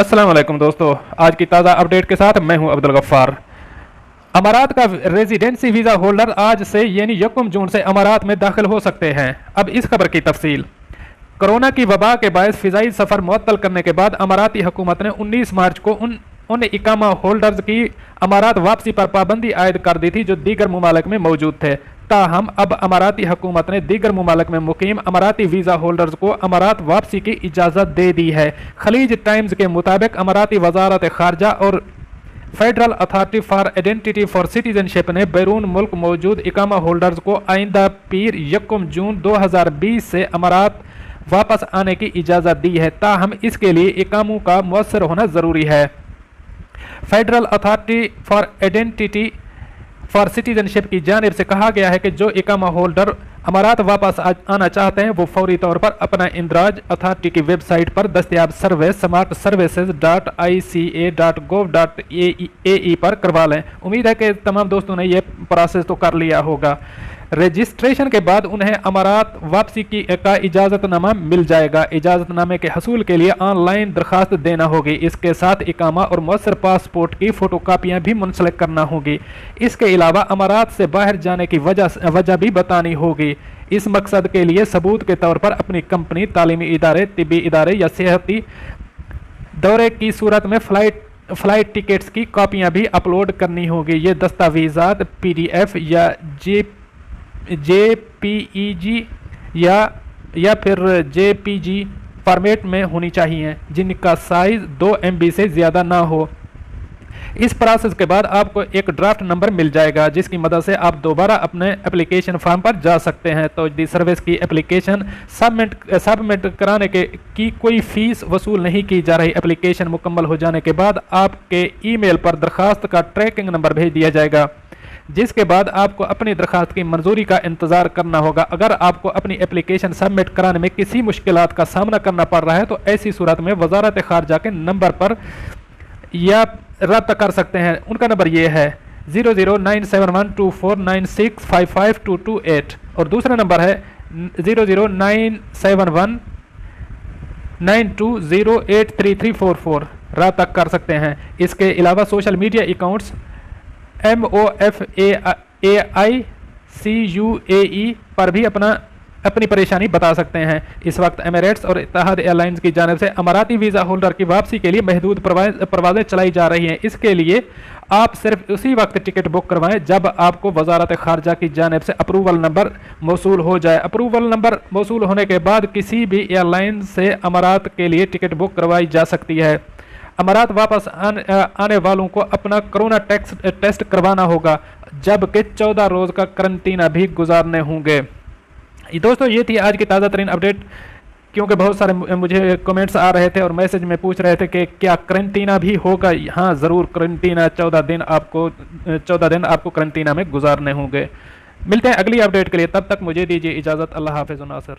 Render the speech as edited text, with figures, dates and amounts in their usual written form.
अस्सलाम वालेकुम दोस्तों, आज की ताज़ा अपडेट के साथ मैं हूं अब्दुल गफ्फार। अमारात का रेजिडेंसी वीज़ा होल्डर आज से यानी 1 जून से अमारात में दाखिल हो सकते हैं। अब इस खबर की तफसील। कोरोना की वबा के बायस फ़िज़ाई सफ़र मुअत्तल करने के बाद अमाराती हुकूमत ने 19 मार्च को उन इकामा होल्डर्स की अमारात वापसी पर पाबंदी आयद कर दी थी जो दीगर ममालिक में मौजूद थे। ताहम अब अमाराती हुकूमत ने दीगर ममालिक में मुकीम अमाराती वीज़ा होल्डर्स को अमारात वापसी की इजाज़त दे दी है। खलीज टाइम्स के मुताबिक अमाराती वजारत खारजा और federal authority for identity for citizenship ने बैरून मुल्क मौजूद इकामा होल्डर्स को आइंदा पीर 1 जून 2020 से अमारात वापस आने की इजाज़त दी है। ताहम इसके लिए इकामों का मुअस्सर होना ज़रूरी है। Federal authority for identity for citizenship की जानिब से कहा गया है कि जो इकामा होल्डर अमारात वापस आना चाहते हैं वो फौरी तौर पर अपना इंदराज अथॉरिटी की वेबसाइट पर दस्तयाब सर्विस smartservices.ica.gov.ae पर करवा लें। उम्मीद है कि तमाम दोस्तों ने यह प्रोसेस तो कर लिया होगा। रजिस्ट्रेशन के बाद उन्हें अमारात वापसी का इजाज़तनामा मिल जाएगा। इजाज़तनामे के हसूल के लिए ऑनलाइन दरख्वास्त देना होगी। इसके साथ इकामा और मुअस्सर पासपोर्ट की फ़ोटोकापियाँ भी मुंसलिक करना होगी। इसके अलावा अमारात से बाहर जाने की वजह भी बतानी होगी। इस मकसद के लिए सबूत के तौर पर अपनी कंपनी, तालीमी इदारे, तिब्बी इदारे या सेहती दौरे की सूरत में फ़्लाइट टिकट्स की कॉपियाँ भी अपलोड करनी होगी। ये दस्तावेज़ात PDF या JPEG या फिर JPG फॉर्मेट में होनी चाहिए, जिनका साइज़ 2 MB से ज़्यादा ना हो। इस प्रोसेस के बाद आपको एक ड्राफ्ट नंबर मिल जाएगा, जिसकी मदद से आप दोबारा अपने एप्लीकेशन फॉर्म पर जा सकते हैं। तो दी सर्विस की एप्लीकेशन सबमिट कराने की कोई फ़ीस वसूल नहीं की जा रही। एप्लीकेशन मुकम्मल हो जाने के बाद आपके ईमेल पर दरख्वास्त का ट्रैकिंग नंबर भेज दिया जाएगा, जिसके बाद आपको अपनी दरख्वास्त की मंजूरी का इंतज़ार करना होगा। अगर आपको अपनी एप्लीकेशन सबमिट कराने में किसी मुश्किलात का सामना करना पड़ रहा है तो ऐसी सूरत में वजारत खारजा के नंबर पर या रब्ता कर सकते हैं। उनका नंबर ये है 00971249655228 और दूसरा नंबर है 009719208334 रब्ता कर सकते हैं। इसके अलावा सोशल मीडिया अकाउंट्स MOFAICUAE पर भी अपनी परेशानी बता सकते हैं। इस वक्त एमिरेट्स और इत्तेहाद एयरलाइंस की जानिब से अमाराती वीज़ा होल्डर की वापसी के लिए महदूद परवाज़ें चलाई जा रही हैं। इसके लिए आप सिर्फ उसी वक्त टिकट बुक करवाएं जब आपको वजारत खारजा की जानिब से अप्रूवल नंबर मौसूल हो जाए। अप्रूवल नंबर मौसूल होने के बाद किसी भी एयरलाइन से अमारात के लिए टिकट बुक करवाई जा सकती है। अमारात वापस आने वालों को अपना कोरोना टेस्ट करवाना होगा, जबकि 14 रोज़ का करंटीना भी गुजारने होंगे। दोस्तों, ये थी आज की ताज़ा तरीन अपडेट, क्योंकि बहुत सारे मुझे कमेंट्स आ रहे थे और मैसेज में पूछ रहे थे कि क्या करंटीना भी होगा। हाँ, ज़रूर करंटीना 14 दिन आपको करंटीना में गुजारने होंगे। मिलते हैं अगली अपडेट के लिए, तब तक मुझे दीजिए इजाज़त। अल्लाह हाफ़िज़ नासिर।